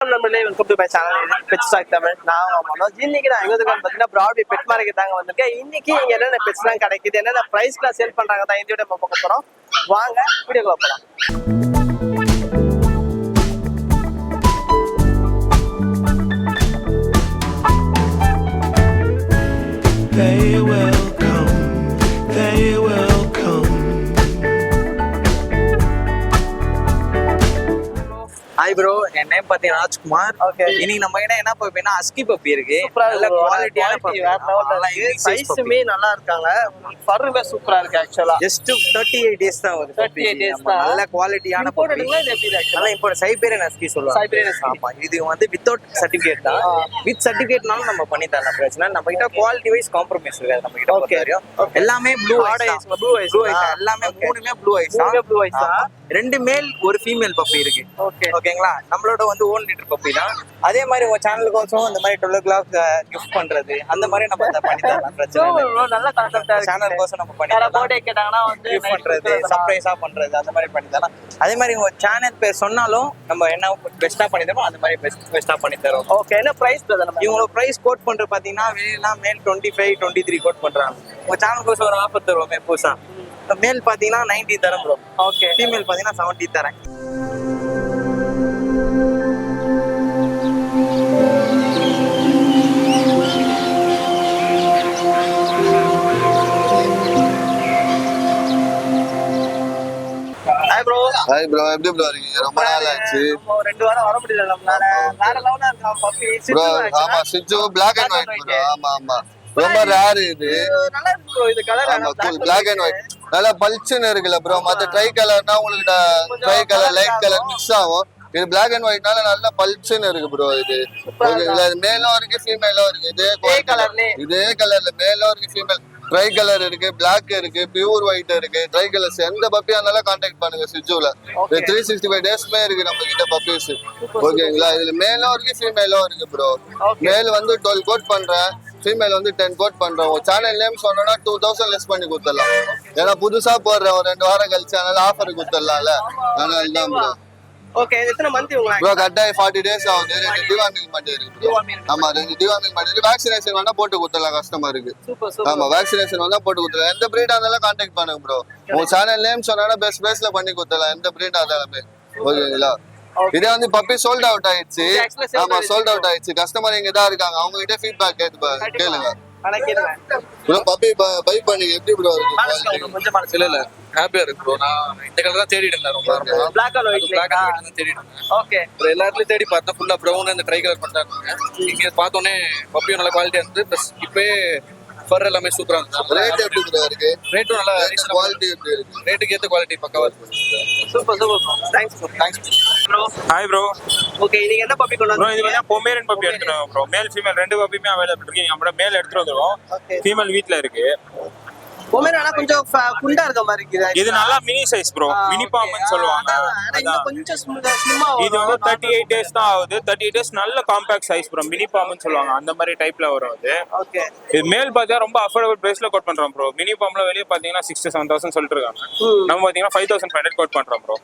நம்மளே welcome to my channel pet stock Tamil. நான் மனோஜ். இன்னைக்கு நான் எங்க இருக்கேன்னு பார்த்தீங்கன்னா பிராட்வே பெட் மார்க்கெட் தாங்க வந்திருக்கேன். இன்னைக்கு இங்க என்னென்ன பெட்ஸ்லாம் கிடைக்குது, என்னென்ன பிரைஸ்லாம் சேல் பண்றாங்க தான் இந்த வீடியோ நம்ம பார்க்க போறோம். வாங்க வீடியோக்குள்ள போலாம். ஹாய் ப்ரோ, என் நேம் பாத்தீங்கன்னா ராஜ்குமார். இன்னைக்கு நம்ம என்ன போய்னா அஸ்கி பப்பி இருக்கு. நல்ல குவாலிட்டியான பப்பி, வேற லெவல்ல இருக்கு. சைஸுமே நல்லா இருக்காங்க. ஃபர்மே சூப்பரா இருக்கு. एक्चुअली ஜஸ்ட் 38 டேஸ் தான் வருது. 38 டேஸ் தான். நல்ல குவாலிட்டியான பப்பி. இது எப்படி இருக்கு? நல்ல இப்போ சைபீரியன் அஸ்கி சொல்லுவாங்க. சைபீரியன் அஸ்கி. ஆமா, இது வந்து வித்அவுட் சர்டிபிகேட் தான். வித் சர்டிபிகேட்னால நம்ம பண்ணி தரலாம், பிரச்சனை. நம்ம கிட்ட குவாலிட்டி வைஸ் காம்ப்ரோமைஸ் இருக்காது நம்ம கிட்ட. ஓகே, எல்லாமே ப்ளூ ஐஸ். ப்ளூ ஐஸ் எல்லாமே மூணுமே ப்ளூ ஐஸ் தான். ப்ளூ ஐஸ் தான். ரெண்டு மேல் ஒரு ஃபீமேல் பப்பி இருக்கு. ஓகேங்களா? நம்மளோட வந்து ஓன் லிட்டர் பப்பி தான். அதே மாதிரி உங்க சேனலுக்கு also இந்த மாதிரி 12 o'clock கிஃப்ட் பண்றது அந்த மாதிரி நம்ம அத பண்ணி தரலாம், பிரச்சனை இல்ல. நல்ல கான்செப்டா இருக்கு. சேனலுக்கு also நம்ம பண்ணி தரலாம். பர்த்டே கேட்டாங்கன்னா வந்து கிஃப்ட் பண்றது, சர்ப்ரைஸா பண்றது அந்த மாதிரி பண்ணி தரலாம். அதே மாதிரி உங்க சேனல் பேர் சொன்னாலும் நம்ம என்ன பெஸ்டா பண்ணி தரோம் அந்த மாதிரி பெஸ்டா பண்ணி தரோம். ஓகே, என்ன பிரைஸ் பிரதர்? நம்ம இவங்க பிரைஸ் கோட் பண்றது பாத்தீங்கன்னா வெளியெல்லாம் மேல் 25 23 கோட் பண்றாங்க. உங்க சேனலுக்கு ஒரு ஆஃபர் தருவோமே புதுசா. மேல் பாத்தீங்கன்னா 90 தரேன் ப்ரோ. ஓகே, ஃபீமேல் பாத்தீங்கன்னா 70 தரேன். Hi bro. ஹாய் ப்ரோ, எப்படி ப்ரோ இருக்கீங்க? ரொம்ப நாள் ஆச்சு. 2 வாரம் வர முடியல நம்மளால. வேற லெவலா இருக்கா பப்பி. ப்ரோ ஆமா, சிச்சு பிளாக் அண்ட் ஒயிட் ப்ரோ. ஆமா ஆமா, ரொம்ப ரேர் இது. நல்லா இருக்கு ப்ரோ இது கலர். ஆமா, கூல் பிளாக் அண்ட் ஒயிட். நல்லா பல்ச்சுன்னு இருக்குல்ல ப்ரோ. மத்த ட்ரை கலர்னா உங்களுக்கு try colour light colour mix ஆகும். இது பிளாக் அண்ட் ஒயிட்னால நல்லா பல்ச்சுன்னு இருக்கு ப்ரோ. இது ஓகேங்களா? மேலும் இருக்கு ஃபீமேலும் இருக்கு. இதே கலர்ல மேலும் இருக்கு ஃபீமேல். ட்ரை கலர் இருக்கு, பிளாக் இருக்கு, பியூர் ஒயிட் இருக்கு. ட்ரை கலர்ஸ் எந்த பப்பியா இருந்தாலும் கான்டாக்ட் பண்ணுங்க சிஜுல. 365 டேஸ்மே இருக்கு நம்ம கிட்ட பப்பீஸ். ஓகேங்களா? இதுல மேலும் இருக்கு ஃபீமேலும் இருக்கு ப்ரோ. மேல் வந்து 12 கோட் பண்றேன், ஃபீமேல் வந்து 10 கோட் பண்றோம். சேனல் நேம் சொன்னோம்னா 2000 லெஸ் பண்ணி கொடுத்துடலாம். ஏன்னா புதுசா போடுறேன், ஒரு 2 வாரம் கழிச்சு, அதனால ஆஃபர் கொடுத்துடலாம்ல. அதனால தான் ப்ரோ. ஓகே, எத்தனை மந்த் உங்களுக்கு? ப்ரோ கட்டாய் 40 டேஸ் ஆகுது. 2 டிவார்மிங் மட்டும் இருக்கு. ஆமா, 2 டிவார்மிங் மட்டும் இருக்கு. வேக்சினேஷன் வேணா போட்டு கொடுத்துடலாம் கஸ்டமருக்கு. ஆமா, வேக்சினேஷன் வந்தா போட்டு கொடுத்துடலாம். எந்த பிரீடா இருந்தாலும் கான்டாக்ட் பண்ணுங்க ப்ரோ. உங்க சேனல் நேம் சொன்னா பெஸ்ட் பிரைஸ்ல பண்ணி கொடுத்துடலாம், எந்த பிரீடா இருந்தாலுமே. ஓகேங்களா? இதே வந்து பப்பி சோல்ட் அவுட் ஆயிடுச்சு. ஆமா, சோல்ட் அவுட் ஆயிடுச்சு. கஸ்டமர் இங்க தான் இருக்காங்க, அவங்க கிட்ட ஃபீட்பேக் கேளுங்க. ப்ரோ பப்பி பை பண்ணி எப்படி ப்ரோ இருக்கு? இல்ல ஹாப்பியா இருக்கு ப்ரோ. நான் இந்த கலர் தான் தேடிட்டு இருந்தேன் ரொம்ப நேரமா. Black and white தான் தேடிட்டு இருந்தேன். ஓகே, எல்லா இடத்துலயும் தேடி பார்த்தா ஃபுல்லா ப்ரௌன் அந்த ட்ரை கலர் பண்ணிட்டாங்க. இங்க பார்த்தோன்னே பப்பியும் நல்ல குவாலிட்டியா இருந்து ப்ளஸ் இப்பவே ஃபர் எல்லாமே சூப்பரா இருந்துச்சு. ரேட் எப்படி ப்ரோ இருக்கு? ரேட்டும் நல்லா குவாலிட்டி எப்படி இருக்கு? ரேட்டுக்கு ஏத்த குவாலிட்டி பக்காவா இருக்கு. Super thanks bro. Hi bro. Okay, நீங்க என்ன பப்பி கொண்டு ப்ரோ இது வந்து பொமேரியன் பப்பி எடுத்துறோம் ப்ரோ. மேல் ஃபீமேல் ரெண்டு பப்பியுமே அவைலபிள் இருக்கு. நம்ம மேல் எடுத்துட்டு வந்துருவோம். ஃபீமேல் வீட்ல இருக்கு. பொமேரியன் கொஞ்சம் குண்டா இருக்க மாதிரி இருக்குது. இது நல்லா மினி சைஸ் ப்ரோ. மினி பாம்னு சொல்லுவாங்க. கொஞ்சம் ஸ்லிம்மா. இது வந்து 38 டேஸ் தான் ஆகுது. 38 டேஸ் நல்ல காம்பாக்ட் சைஸ் ப்ரோ. மினி பாம்னு சொல்லுவாங்க, அந்த மாதிரி டைப்ல வரும் அது. ஓகே, இது மேல் பார்த்தா ரொம்ப அஃபோர்டபிள் பிரைஸ்ல கோட் பண்றோம் ப்ரோ. மினி பாம்ல வெளியே பாத்தீங்கன்னா 6 to 7,000 சொல்லிட்டு இருக்காங்க. நம்ம பாத்தீங்கன்னா 5,500 கோட் பண்றோம் ப்ரோ.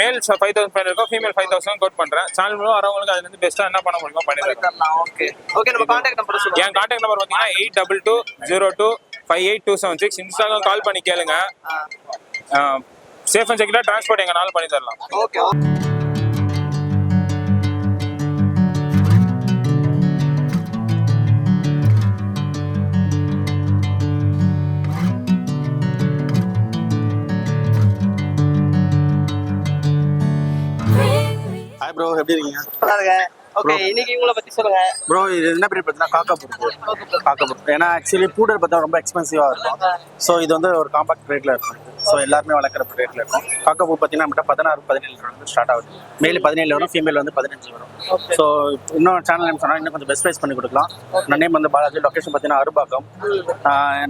மேல் 5,500 இருக்கும், ஃபீமேல் 5,000 கோட் பண்றேன். சேனல் மூலம் வரவங்களுக்கு அதுல இருந்து பெஸ்டா என்ன பண்ண முடியுமோ பண்ணி தரலாம். ஓகே, நம்ம கான்டாக்ட் நம்பர் சொல்லுங்க. என் கான்டாக்ட் நம்பர் பாத்தீங்கன்னா 8220258276. இன்ஸ்டாகிராம் கால் பண்ணி கேளுங்க. சேஃப் அண்ட் செக்யூரா டிரான்ஸ்போர்ட் எங்கனாலும் பண்ணி தரலாம். ஓகே. ஹாய் ப்ரோ, எப்படி இருக்கீங்க? நல்லா இருக்கேன். ஓகே, இன்னைக்கு இவங்கள பத்தி சொல்லுங்க ப்ரோ. இது என்ன பிரீட் பார்த்தீங்கன்னா காக்காபுர். ஏன்னா ஆக்சுவலி பூடர் பார்த்தா ரொம்ப எக்ஸ்பென்சிவாக இருக்கும். ஸோ இது வந்து ஒரு காம்பாக்ட் ரேட்டில் இருக்கும். ஸோ எல்லாருமே வளர்க்குற ரேட்டில் இருக்கும். காக்காபூர் பார்த்தீங்கன்னா நம்மகிட்ட 16-17 வந்து ஸ்டார்ட் ஆகுது. மேல் 17 வரும், ஃபீமேல் வந்து 15 வரும். ஸோ இன்னும் சேனல் நேம் சொன்னால் இன்னும் கொஞ்சம் பெஸ்ட் ப்ரைஸ் பண்ணி கொடுக்கலாம். நான் நேம் வந்து பாலாஜி, லொக்கேஷன் பார்த்தீங்கன்னா அரும்பாக்கம்.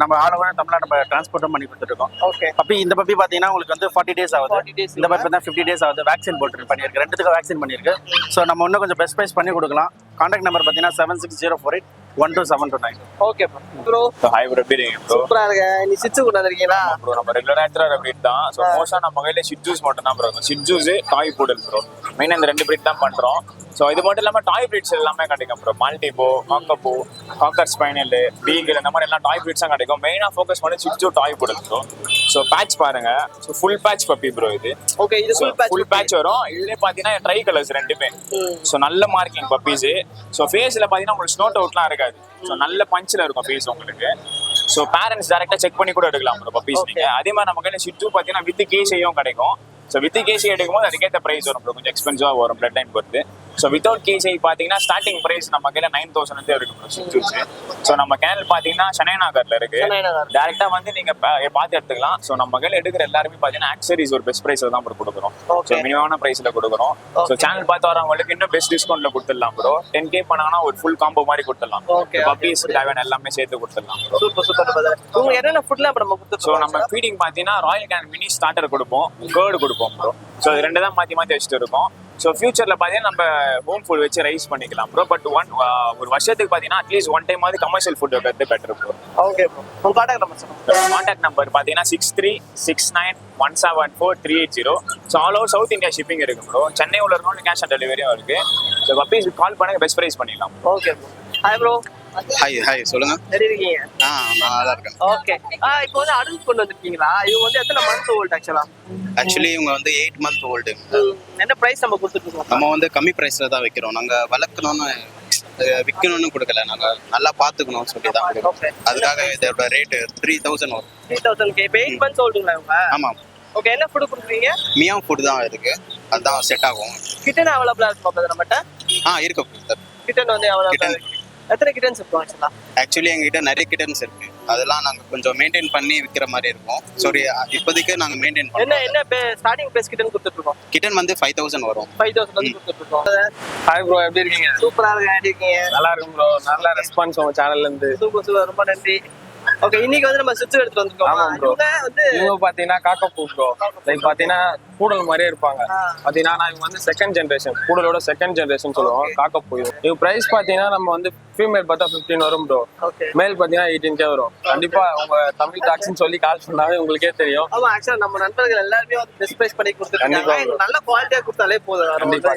நம்ம ஆல் ஓவர் தமிழ்நாடு நம்ம டிரான்ஸ்போர்ட்டும் பண்ணி கொடுத்துருக்கோம். ஓகே, பப்பி இந்த பப்பி பார்த்தீங்கன்னா உங்களுக்கு வந்து 40 டேஸ் ஆகுது. இந்த பப்பி தான் 50 டேஸ் ஆகுது. வேக்சின் போட்டு பண்ணியிருக்கு, 2த்துக்கும் வேக்சின் பண்ணியிருக்கு. ஸோ நம்ம இன்னும் கொஞ்சம் பெஸ்ட் ப்ரைஸ் பண்ணி கொடுக்கலாம். கான்டாக்ட் நம்பர் பார்த்தீங்கன்னா 760483 1 to 7 to 9. Okay bro. Hi bro, எப்படி இருக்கீங்க ப்ரோ? சூப்பரா இருக்கு. நீ சிச்சு கொண்டு வந்திருக்கீங்களா? ப்ரோ நம்ம ரெகுலரா எடுத்துற பிரீட் தான். ஸோ மோஸ்டா நம்ம கையில ஷிட்ஜூஸ் மட்டும் தான் ப்ரோ இருக்கும். ஷிட்ஜூஸ், டாய் பூடல் ப்ரோ. மெயினாக இந்த 2 பிரீட் தான் பண்றோம். ஸோ இது மட்டும் இல்லாமல் டாய் பிரீட்ஸ் எல்லாமே கிடைக்கும் bro. Maltipoo, cockapoo, cocker spaniel, beagle இந்த மாதிரி எல்லாம் டாய் பிரீட்ஸாக கிடைக்கும். மெயினாக ஃபோக்கஸ் பண்ணி shih tzu toy poodle bro. So patch பாருங்க. So full patch puppy bro இது. ஓகே, இது ஃபுல் பேட்ச் வரும். இதுலேயே பார்த்தீங்கன்னா ட்ரை கலர்ஸ் 2மே. ஸோ நல்ல மார்க்கிங் பப்பீஸ். ஸோ ஃபேஸில் பார்த்தீங்கன்னா உங்களுக்கு ஸ்னோட் அவுட்லாம் இருக்காது. ஸோ நல்ல பஞ்சில் இருக்கும் ஃபேஸ் உங்களுக்கு. ஸோ பேரண்ட்ஸ் டேரெக்டாக செக் பண்ணி கூட எடுக்கலாம் ப்ரோ பப்பீஸ் நீங்கள். அதே மாதிரி நம்ம கையில் ஷிட்ஜூ பார்த்தீங்கன்னா வித் கேஷையும் கிடைக்கும். ஸோ வித் கேஷை எடுக்கும்போது அதுக்கேற்ற ப்ரைஸ் வரும் ப்ரோ. கொஞ்சம் எக்ஸ்பென்சிவாக வரும் பிளட் லைன் பொறுத்து. ஸோ வித்தவுட் கேஜை பார்த்தீங்கன்னா ஸ்டார்டிங் ப்ரைஸ் நம்ம கையில் 9,000 இருக்கு ப்ரோ ஷிட்ஜூஸ். ஸோ நம்ம கேனல் பார்த்தீங்கன்னா சென்னை நகரில் இருக்கு. டேரெக்டாக வந்து நீங்கள் பார்த்து எடுத்துக்கலாம். ஸோ நம்ம கையில் எடுக்கிற எல்லாருமே பார்த்தீங்கன்னா ஆக்சரிஸ் ஒரு பெஸ்ட் ப்ரைஸில் தான் ப்ரோ கொடுக்குறோம். ஸோ மினிமமான ப்ரைஸில் கொடுக்குறோம். ஸோ சேனல் பார்த்து வரவங்களுக்கு இன்னும் பெஸ்ட் டிஸ்கவுண்ட்டில் கொடுத்துடலாம் ப்ரோ. 10K பண்ணாங்கன்னா ஒரு ஃபுல் காம்போ மாதிரி கொடுத்துடலாம். பப்பீஸ் தேவையான எல்லாமே சேர்த்து கொடுத்துடலாம் ப்ரோ. Super super. உங்களுக்கு என்னென்ன ஃபுட்லாம் நம்ம கொடுத்துருக்கோம்? ஸோ நம்ம ஃபீடிங் பார்த்தீங்கன்னா ராயல் கேன் மினி ஸ்டார்டர் கொடுப்போம், கேர்டு கொடுப்போம் ப்ரோ. ஸோ இது 2 தான் மாற்றி வச்சுட்டு இருக்கோம். ஸோ ஃபியூச்சரில் பார்த்தீங்கன்னா நம்ம ஹோம் ஃபுட் வச்சு ரைஸ் பண்ணிக்கலாம் ப்ரோ. பட் ஒரு வருஷத்துக்கு பார்த்தீங்கன்னா அட்லீஸ்ட் 1 டைம் மாதிரி கமர்ஷியல் ஃபுட் வைக்கிறது பெட்டர் ப்ரோ. Okay bro. உங்கள் காண்டாக்ட் நம்பர் சொல்லுங்கள். காண்டாக்ட் நம்பர் பார்த்தீங்கன்னா 6369174380. So all over south India shipping இருக்கு ப்ரோ. சென்னை உள்ள இருக்கவங்க கேஷ் ஆன் டெலிவரியும் இருக்கு. ஸோ பப்பீஸ் கால் பண்ணுங்க, பெஸ்ட் ப்ரைஸ் பண்ணிடலாம். Okay bro. Hi bro. Hi சொல்லுங்க. எப்படி இருக்கீங்க? நான் நல்லா இருக்கேன். ஓகே. இப்போ வந்து அடல்ட் கொண்டு வந்திருக்கீங்களா? இவங்க வந்து எத்தனை மந்த் ஓல்ட் ஆக்சுவலி இவங்க வந்து 8 month ஓல்டு. என்ன பிரைஸ் நம்ம கொடுத்துருக்கோம்? நம்ம வந்து கம்மி ப்ரைஸில் தான் வைக்கிறோம். நாங்கள் வளர்க்கணும்னு விற்கணும்னு கொடுக்கல, நாங்கள் நல்லா பார்த்துக்கணும்னு சொல்லி தான் கொடுக்குறோம். அதுக்காக இதோட ரேட்டு 3,000 வரும். 3,000. இப்போ 8 months ஓல்டுங்களா இவங்க? ஆமாம். ஓகே, என்ன ஃபுட் கொடுக்குறீங்க? மியாம் ஃபுட் தான் இருக்கு, அதுதான் செட் ஆகும். கிட்டன் அவைலபிளா இருக்குமா நம்மகிட்ட? இருக்கு சார். கிட்டன் வந்து அவைலபிளா இருக்கு. எத்தனை கிட்டன்ஸ் இருக்கும் ஆக்சுவலா? ஆக்சுவலி எங்ககிட்ட நிறைய கிட்டன்ஸ் இருக்கு. அதெல்லாம் நாங்கள் கொஞ்சம் மெயின்டைன் பண்ணி விற்கிற மாதிரி இருக்கும். சாரி, இப்போதைக்கு நாங்கள் மெயின்டைன் பண்ணோம். என்ன ஸ்டார்டிங் பிரைஸ் கிட்டன் கொடுத்துருக்கோம்? கிட்டன் வந்து 5,000 வரும். 5,000 வந்து கொடுத்துருக்கோம். ஹாய் ப்ரோ, எப்படி இருக்கீங்க? சூப்பரா இருக்கு. எப்படி இருக்கீங்க? நல்லா இருக்கும் ப்ரோ. நல்ல ரெஸ்பான்ஸ் உங்க சேனல்ல இருந்து. சூப்பர் சூப்பர், ரொம்ப நன்றி. ஓகே, இன்னைக்கு வந்து நம்ம சுவிட்ச் எடுத்து வந்திருக்கோம். ஆமா ப்ரோ. இவங்க இவங்க பாத்தீங்கன்னா காக்கப்பூ ப்ரோ. லைக் பாத்தீங்கன்னா பூடல் மாதிரியே இருப்பாங்க. பாத்தீங்கன்னா இவங்க வந்து செகண்ட் ஜெனரேஷன், பூடலோட செகண்ட் ஜெனரேஷன் சொல்லுவோம் காக்கப்பூ. இவங்க பிரைஸ் பாத்தீங்கன்னா நம்ம வந்து ஃபீமேல் பார்த்தா 15 வரும் ப்ரோ. மேல் பாத்தீங்கன்னா 18K வரும். கண்டிப்பா உங்க தமிழ் டாக்ஸ்னு சொல்லி கால் பண்ணாவே உங்களுக்கே தெரியும். ஆமா, ஆக்சுவலா நம்ம நண்பர்கள் எல்லாருமே வந்து பெஸ்ட் பிரைஸ் பண்ணி கொடுத்துருக்காங்க. நல்ல குவாலிட்டியா கொடுத்தாலே போதும். கண்டிப்பா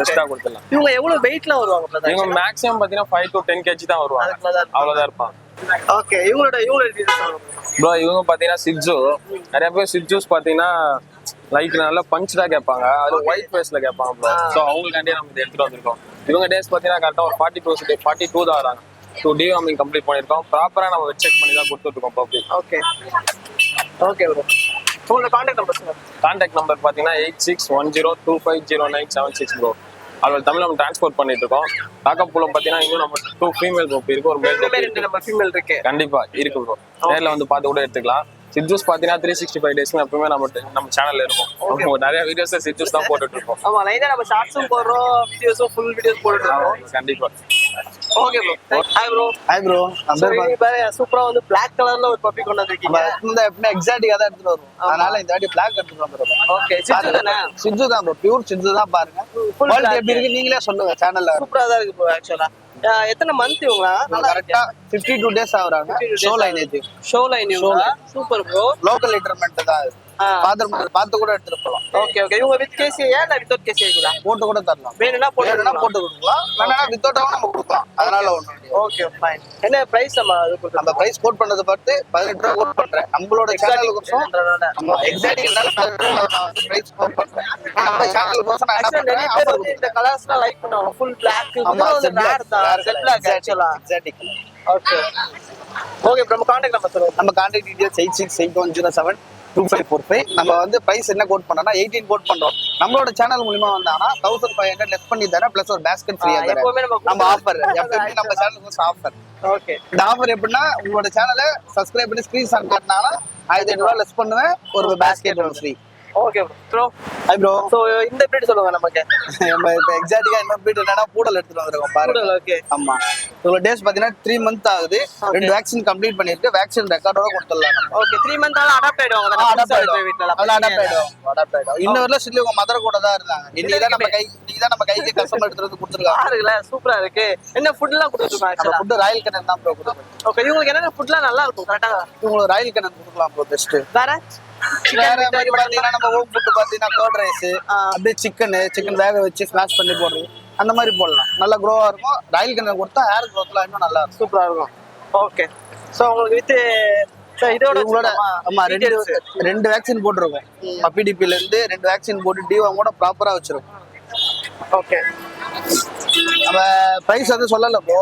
பெஸ்டா கொடுத்துடலாம். இவங்க எவ்வளவு வெயிட்ல வருவாங்க? இவங்க மேக்ஸிமம் பாத்தீங்கன்னா 5 to 10 kg தான் வருவாங்க. அவ்வளவுதான் இருப்பாங்க. ஓகே, இவங்களோட ப்ரோ இவங்க பாத்தீங்கன்னா சிட்ஜூ. நிறைய பேர் சிட்ஜூஸ் பாத்தீங்கன்னா லைக் நல்லா பஞ்ச்டா கேட்பாங்க, அது ஒயிட் ஃபேஸ்ல கேட்பாங்க ப்ரோ. ஸோ அவங்களுக்காண்டியே நம்ம இதை எடுத்துட்டு வந்திருக்கோம். இவங்க டேஸ் பாத்தீங்கன்னா கரெக்டா ஒரு 42 தான் வராங்க. 2 டிவார்மிங் கம்ப்ளீட் பண்ணிருக்கோம். ப்ராப்பரா நம்ம செக் பண்ணி தான் கொடுத்துட்டு இருக்கோம் பப்ளிக். Okay okay bro. உங்களோட கான்டாக்ட் நம்பர் சொல்லுங்க. கான்டாக்ட் நம்பர் பாத்தீங்கன்னா 8610250976 ப்ரோ. அவள் தமிழ் நம்ம டிரான்ஸ்போர்ட் பண்ணிட்டு இருக்கோம். காக்கப்பூலம் பாத்தீங்கன்னா இன்னும் நம்ம 2 ஃபீமேல் பப்பி இருக்கு, ஒரு மேல் பப்பி இருக்கு. நம்ம ஃபீமேல் இருக்கு. கண்டிப்பா இருக்கு ப்ரோ. நேர்ல வந்து பார்த்து கூட எடுத்துக்கலாம். சிட்ஜூஸ் பாத்தீங்கன்னா 365 டேஸ்க்கு எப்பவுமே நம்ம சேனல்ல இருக்கும். நிறைய வீடியோஸ் சிட்ஜூஸ் தான் போட்டுட்டு இருக்கோம். ஆமா, லைனா நம்ம ஷார்ட்ஸும் போடுறோம், வீடியோஸும் ஃபுல் வீடியோஸ் போட்டுட்டு இருக்கோம். கண்டிப்பா. Okay bro. Hi bro. Hi bro. சூப்பரா வந்து Black கலர்ல ஒரு பப்பி கொண்டு வந்திருக்கீங்க. இந்த எப்பவுமே எக்ஸாட்டிக்கா தான் எடுத்துட்டு வரும், அதனால இந்த வாட்டி பிளாக் எடுத்துட்டு வந்துருக்கோம். ஓகே, சிட்ஜூதானே? சிட்ஜூ தான் ப்ரோ, பியூர் சிட்ஜூ தான். பாருங்க குவாலிட்டி எப்படி இருக்கு நீங்களே சொல்லுங்க. சேனல்ல சூப்பரா தான் இருக்கு ப்ரோ. ஆக்சுவலா எத்தனை மந்த் இவங்களா? கரெக்ட்டா 52 டேஸ் ஆகுறாங்க. ஷோ லைன் இது. ஷோ லைன் இவங்க. Super bro. லோக்கல் லிட்டர்மென்ட் தான் இது. பார்த்து கூட எடுத்துட்டு போலாம். Okay okay. இவங்க வித் கேசியா இல்ல வித்வுட் கேசியா? போட்டு கூட தரலாம். வேணும்னா போட்டு கொடுக்கலாம், வேணா வித்தவுட்டாவும் நம்ம கொடுக்கலாம். அதனால ஒண்ணு. Okay fine. என்ன பிரைஸ் நம்ம நம்ம பிரைஸ் கோட் பண்ணது பார்த்து 18 ரூபாய் கோட் பண்றேன். நம்மளோட சேனலுக்கு நம்ம எக்ஸாக்ட்லி பிரைஸ் கோட் பண்றேன். நம்ம சேனலுக்கு நிறைய பேர் வந்து இந்த கலர்ஸ்லாம் லைக் பண்ணுவாங்க. ஃபுல் Black வந்து ரேர் தான். செட் Black ஆக்சுவலா. எக்ஸாக்ட்லி. Okay okay. நம்ம கான்டாக்ட் நம்பர் சொல்லுங்க. நம்ம கான்டாக்ட் டீடைல்ஸ் 8681072545. நம்ம வந்து பிரைஸ் என்ன கோட் பண்ணோம்னா 18 கோட் பண்றோம். நம்மளோட சேனல் மூலமா வந்தானா 1500 லெஸ் பண்ணி தரேன், பிளஸ் ஒரு பேஸ்கெட் ஃப்ரீயா தரேன். நம்ம ஆஃபர் எப்பவுமே நம்ம சேனலுக்கு ஆஃபர். ஓகே, இந்த ஆஃபர் எப்படின்னா உங்களோட சேனலை சப்ஸ்கிரைப் பண்ணி ஸ்கிரீன்ஷாட் காட்டினால 1500 ரூபாய் லெஸ் பண்ணுவேன், ஒரு பேஸ்கெட் ஒன்று free. Okay bro. Hi bro. So இந்த பிரீட் சொல்லுங்க நமக்கு. நம்ம இப்போ எக்ஸாக்ட்டா என்ன பிரீட் என்னன்னா பூடல் எடுத்துட்டு வந்திருக்கோம் பாருங்க. ஓகே. ஆமா, இவ்வளவு டேஸ் பாத்தீங்கன்னா 3 மந்த் ஆகுது. 2 வேக்சின் கம்ப்ளீட் பண்ணிருக்கு. வேக்சின் ரெக்கார்டோட கொடுத்துடலாம் நம்ம. ஓகே 3 மந்த் ஆல அடாப்ட் ஆயிடுவாங்க. அடாப்ட் ஆயிடும். இன்ன வரல சொல்லி உங்க மதர் கூட தான் இருந்தாங்க. இன்னைக்கு தான் நம்ம கைக்கு கஸ்டமர் எடுத்து வந்து கொடுத்துருக்காங்க. பாருங்களே சூப்பரா இருக்கு. என்ன ஃபுட்லாம் கொடுத்துருக்காங்க? நம்ம ஃபுட் ராயல் கண்ணன் தான் ப்ரோ கொடுக்குறோம். ஓகே இவங்களுக்கு என்னென்ன ஃபுட்லாம் நல்லா இருக்கும் கரெக்ட்டா? உங்களுக்கு ராயல் கண்ணன் கொடுக்கலாம் ப்ரோ பெஸ்ட். வேற மாதிரி பாத்தீங்கன்னா நம்ம ஹோம் ஃபுட் பாத்தீங்கன்னா கர்ட் ரைஸ், அப்படியே சிக்கன் வேக வச்சு ஸ்மாஷ் பண்ணி போடுறது அந்த மாதிரி போடலாம். நல்லா க்ரோவா இருக்கும். ராயல் கண்ணன் கொடுத்தா ஹேர் க்ரோத்லாம் இன்னும் நல்லா இருக்கும். சூப்பரா இருக்கும். ஓகே சோ உங்களுக்கு வித் இதோட உங்களோட ஆமா ரெண்டு வேக்சின் போட்டிருக்கோம். பப்பி டிபில இருந்து 2 வேக்சின் போட்டு டிவாம் கூட ப்ராப்பரா வச்சிருக்கோம். ஓகே நம்ம பிரைஸ் வந்து சொல்லல ப்ரோ.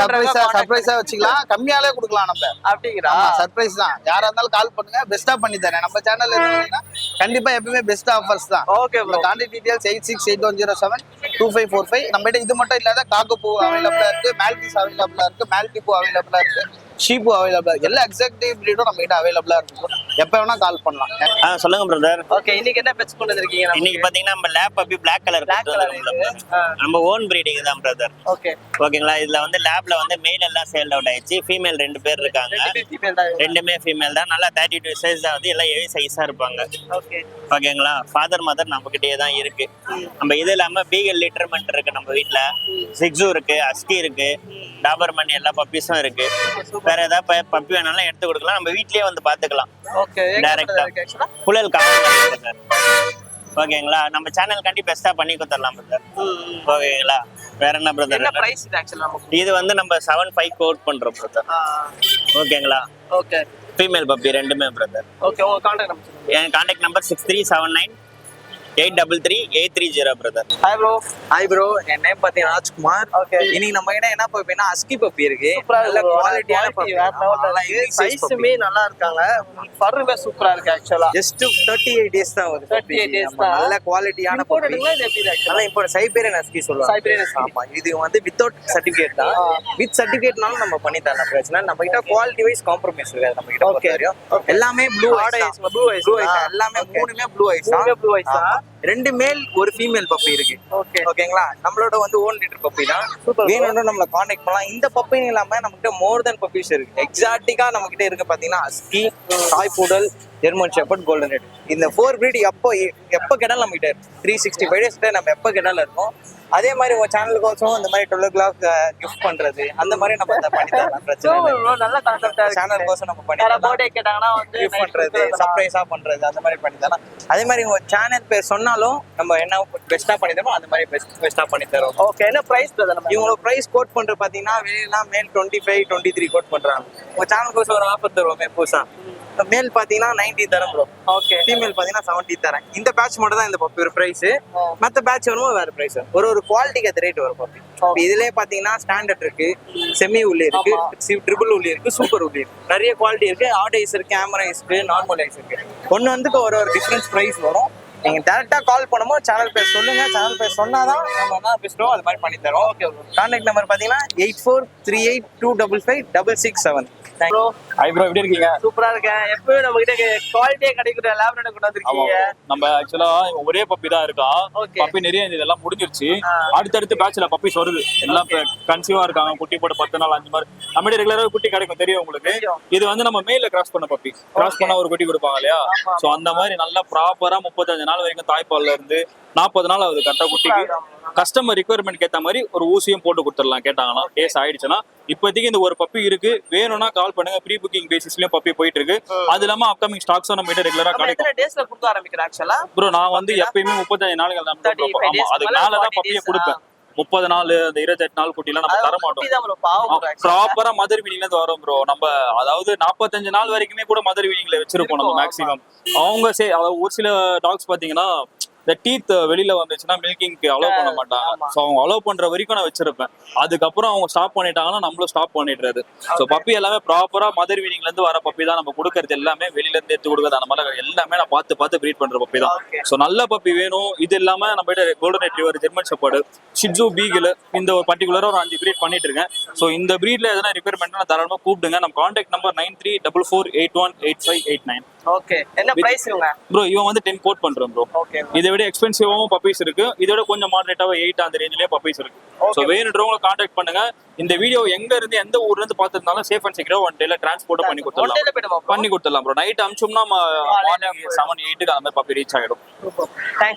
சர்ப்ரைஸா வச்சுக்கலாம். கம்மியாலே கொடுக்கலாம் நம்ம. அப்படிங்கறா? சர்ப்ரைஸ் தான். யாரா இருந்தாலும் கால் பண்ணுங்க. பெஸ்டா பண்ணி தரேன். நம்ம சேனல்ல இருக்கீங்கன்னா கண்டிப்பா எப்பவுமே பெஸ்ட் ஆஃபர்ஸ் தான். Okay bro. Contact details 8681072545. நம்ம கிட்ட இது மட்டும் இல்லாத காக்கபூ அவைலபிளா இருக்கு, மால்டிஸ் அவைலபிளா இருக்கு, மால்டிபூ அவைலபிளா இருக்கு, ஷீபூ அவைலபிளா இருக்கு. எல்லா எக்ஸாக்டிவ் பிரீடும் நம்ம கிட்ட அவைலபிளா இருக்கு. எப்ப வேணா கால் பண்ணலாம். சொல்லுங்க பிரதர். ஓகே இன்னைக்கு என்ன பெட்ஸ் கொண்டு வந்திருக்கீங்க? இன்னைக்கு பாத்தீங்கன்னா நம்ம லேப் பப்பி பிளாக் கலர் நம்ம ஓன் பிரீடிங் தான் பிரதர். ஓகே ஓகேங்களா. இதுல வந்து லேப்ல வந்து மெயில் எல்லாம் சேல் அவுட் ஆயிடுச்சு. ஃபீமேல் 2 பேர் இருக்காங்க. ரெண்டுமே ஃபீமேல் தான். நல்லா 32 சைஸ் தான். வந்து எல்லாம் ஹெவி சைஸா இருப்பாங்க. ஓகே ஓகேங்களா. ஃபாதர் மதர் நம்ம கிட்டே தான் இருக்கு. நம்ம இது இல்லாம பீகல் லிட்டர்மெண்ட் இருக்கு நம்ம வீட்டுல. சிக்ஸு இருக்கு, அஸ்கி இருக்கு, டாபர்மன் எல்லா பப்பீஸும் இருக்கு. வேற ஏதாவது பப்பி வேணாலும் எடுத்து கொடுக்கலாம். நம்ம வீட்லயே வந்து பாத்துக்கலாம். ஓகே டைரக்டா புழல் காவல். ஓகேங்களா. நம்ம சேனல் கண்டி பெஸ்டா பண்ணி கொடுத்துடலாம் பிரதர். ஓகேங்களா. வேற என்ன பிரதர்? என்ன பிரைஸ் இது ஆக்சுவலா நமக்கு? இது வந்து நம்ம 75 கோட் பண்றோம் பிரதர். ஓகேங்களா. ஓகே ஃபீமேல் பப்பி ரெண்டுமே பிரதர். ஓகே உங்க கான்டாக்ட் நம்பர் சொல்லுங்க. என் contact number 6379833830 brother. Hi bro. Hi bro. என் நேம் பாத்தீங்கன்னா ராஜ்குமார். ஓகே இன்னைக்கு நம்ம கிட்ட என்ன பப்பினா அஸ்கி பப்பி இருக்கு. நல்ல குவாலிட்டியான பப்பி. வேற லெவல்ல சைஸ்மே நல்லா இருக்காங்க. ஃபர்மே சூப்பரா இருக்கு ஆக்சுவலா. ஜஸ்ட் 38 டேஸ் தான் வருது. 38 days தான். நல்ல குவாலிட்டியான பப்பி. போடுறீங்களா இது எப்படி இருக்கு? நல்லா இப்போ சைபீரியன் அஸ்கி சொல்லுவாங்க. சைபீரியன் அஸ்கி. ஆமா. இது வந்து வித்தவுட் சர்டிபிகேட் தான். வித் சர்டிபிகேட்னாலும் நம்ம பண்ணி தரலாம். பிரச்சனை நம்ம கிட்ட குவாலிட்டி வைஸ் காம்ப்ரமைஸ் இருக்காது. நம்ம கிட்ட ஓகே எல்லாமே ப்ளூ ஐஸ். Blue eyes. எல்லாமே மூணுமே ப்ளூ ஐஸ் தான். ப்ளூ ஐஸ் தான். 2 மேல் ஒரு ஃபீமேல் பப்பி இருக்கு. ஓகேங்களா. நம்மளோட வந்து ஓன் லிட்டர் பப்பி தான். வேணும்னா நம்மள கான்டாக்ட் பண்ணலாம். இந்த பப்பின்னு இல்லாம நம்மகிட்ட மோர் தென் பப்பீஸ் இருக்கு. எக்ஸாட்டிக்கா நம்ம கிட்ட இருக்கு பாத்தீங்கன்னா husky, toy poodle, German shepherd, golden red. இந்த 4 breed எப்போ கேட்டாலும் நம்ம கிட்ட இருக்கு. 365 days நம்ம எப்போ கேட்டாலும் இருக்கும். அதே மாதிரி உங்க சேனலுக்கோசம் இந்த மாதிரி 12 o'clock கிஃப்ட் பண்றது அந்த மாதிரி நம்ம அதை பண்ணி தரலாம். பிரச்சனை இல்லை. நல்ல கான்செப்டா இருக்கு. சேனலுக்கோசம் நம்ம பண்ணி யாரா பர்த்டே கேட்டாங்கன்னா வந்து கிஃப்ட் பண்றது, சர்ப்ரைஸா பண்றது அந்த மாதிரி பண்ணி தரலாம். அதே மாதிரி உங்க சேனல் பேர் சொன்னாலும் நம்ம என்ன பெஸ்டா பண்ணி தரோம் அந்த மாதிரி பெஸ்டா பண்ணி தரோம். ஓகே என்ன பிரைஸ் பிரதர்? நம்ம இவங்களோட பிரைஸ் கோட் பண்றது பாத்தீங்கன்னா வெளியெல்லாம் மேல் 25 23 கோட் பண்றாங்க. உங்க சேனலுக்கோசம் ஒரு ஆஃபர் தருவோம் புதுசா. மேல் பாத்தீங்கன்னா 90 தரேன் ப்ரோ. ஓகே ஃபீமேல் பாத்தீங்கன்னா 70 தரேன். இந்த பேட்ச் மட்டும் தான் இந்த பப்பி ஒரு பிரைஸ். மத்த பேட்ச் வரும்போது வேற பிரைஸ். ஒரு குவாலிட்டிக்கு ஏற்ற ரேட் வரும் பப்பி. இதுலயே பாத்தீங்கன்னா ஸ்டாண்டர்ட் இருக்கு, செமி உள்ளி இருக்கு, ட்ரிபிள் உள்ளி இருக்கு, சூப்பர் உள்ளி இருக்கு. நிறைய குவாலிட்டி இருக்கு. ஆட் ஐஸ் இருக்கு, கேமரா ஐஸ் இருக்கு, நார்மல் ஐஸ் இருக்கு. ஒன்னு வந்து ஒரு டிஃபரன்ஸ் பிரைஸ் வரும். நீங்க டேரக்டா கால் பண்ணும்போது சேனல் பேர் சொல்லுங்க. சேனல் பேர் சொன்னாதான் நம்ம என்ன பேசுறோம் அது மாதிரி பண்ணி தரோம். ஓகே. கான்டாக்ட் நம்பர் பாத்தீங்கன்னா 8438256667. ப்ரோ ஹாய் ப்ரோ, எப்படி இருக்கீங்க? சூப்பரா இருக்கேன். எப்பவும் நம்ம கிட்ட குவாலிட்டியா கிடைக்கிற லேப்ரேட் கொண்டு வந்திருக்கீங்க. நம்ம ஆக்சுவலா ஒரே பப்பி தான் இருக்கா. பப்பி நிறைய இதெல்லாம் முடிஞ்சிருச்சு. அடுத்தடுத்து பேட்ச்ல பப்பிஸ் வருது. எல்லாம் கன்சீவா இருக்காங்க. குட்டி போட்டு 10 நாள் 5 மாதிரி நம்ம ரெகுலரா குட்டி கிடைக்கும். தெரியும் உங்களுக்கு. இது வந்து நம்ம மேல கிராஸ் பண்ண பப்பி. கிராஸ் பண்ணா ஒரு குட்டி கொடுப்பாங்க இல்லையா. சோ அந்த மாதிரி நல்லா ப்ராப்பரா 35 நாள் வரைக்கும் தாய்ப்பால்ல இருந்து 40 நாள் ஆகுது கரெக்டா குட்டிக்கு. கஸ்டமர் ரிக்வயர்மெண்ட் ஏற்ற மாதிரி ஒரு ஊசியும் போட்டு கொடுத்துடலாம். கேட்டாங்கன்னா டேஸ் ஆயிடுச்சுன்னா இப்போதைக்கு இந்த ஒரு பப்பி இருக்கு, வேணும்னா கால் பண்ணுங்க. ப்ரீ புக்கிங் பேசிஸ்லயும் பப்பி போயிட்டு இருக்கு. அது இல்லாம அப்கமிங் ஸ்டாக்ஸும் நம்ம கிட்ட ரெகுலரா கிடைக்கும். டேஸ்ல கொடுக்க ஆரம்பிக்கிறேன் ஆக்சுவலா ப்ரோ. நான் வந்து எப்பயுமே 35 நாளுகள் தான். ஆமா, அதுக்கு மேலதான் பப்பியை கொடுப்பேன். 30 நாள் அந்த 28 நாள் குட்டிலாம் நம்ம தர மாட்டோம். ப்ராப்பரா மதர் வீனிங்ல இருந்து வரோம் ப்ரோ. நம்ம அதாவது 45 நாள் வரைக்குமே கூட மதர் வீனிங்ல வச்சிருப்போம் நம்ம மேக்ஸிமம். அவங்க ஒரு சில டாக்ஸ் பாத்தீங்கன்னா இந்த டீத் வெளியில வந்துச்சுன்னா மில்கிங்க்கு அலோவ் பண்ண மாட்டாங்க. ஸோ அவங்க அலோவ் பண்ற வரைக்கும் நான் வச்சிருப்பேன். அதுக்கப்புறம் அவங்க ஸ்டாப் பண்ணிட்டாங்கன்னா நம்மளும் ஸ்டாப் பண்ணிடுறது. ஸோ பப்பி எல்லாமே ப்ராப்பரா மதர் வீனிங்ல இருந்து வர பப்பி தான் நம்ம கொடுக்கறது. எல்லாமே வெளியில இருந்து எடுத்து கொடுக்குறது அந்த மாதிரி எல்லாமே நான் பார்த்து ப்ரீட் பண்ற பப்பி தான். ஸோ நல்ல பப்பி வேணும். இது இல்லாம நம்ம கிட்ட golden retriever, German shepherd, shih tzu, beagle இந்த ஒரு பர்டிகுலரா ஒரு 5 பிரீட் பண்ணிட்டு இருக்கேன். ஸோ இந்த பிரீட்ல எதனா ரிக்வயர்மெண்ட்னா தாராளமா கூப்பிடுங்க. நம்ம கான்டாக்ட் நம்பர் 9344818589. ஓகே என்ன பிரைஸ் இவங்க ப்ரோ இவன் வந்து 10 கோட் பண்றோம் ப்ரோ. ஓகே இதை விட எக்ஸ்பென்சிவாவும் பப்பீஸ் இருக்கு, இதோட கொஞ்சம் மாடரேட்டாவும் 8 அந்த ரேஞ்சிலேயே பப்பீஸ் இருக்கு. ஸோ வேணுன்றவங்க கான்டாக்ட் பண்ணுங்க. இந்த வீடியோ எங்க இருந்து எந்த ஊர்ல இருந்து பார்த்திருந்தாலும் சேஃப் அண்ட் செக்யூரா ஒன் டேல டிரான்ஸ்போர்ட் பண்ணி கொடுத்துடலாம் ப்ரோ. நைட் அமிச்சோம்னா மார்னிங் 7-8 அந்த மாதிரி பப்பி ரீச் ஆகிடும். தேங்க்ஸ்.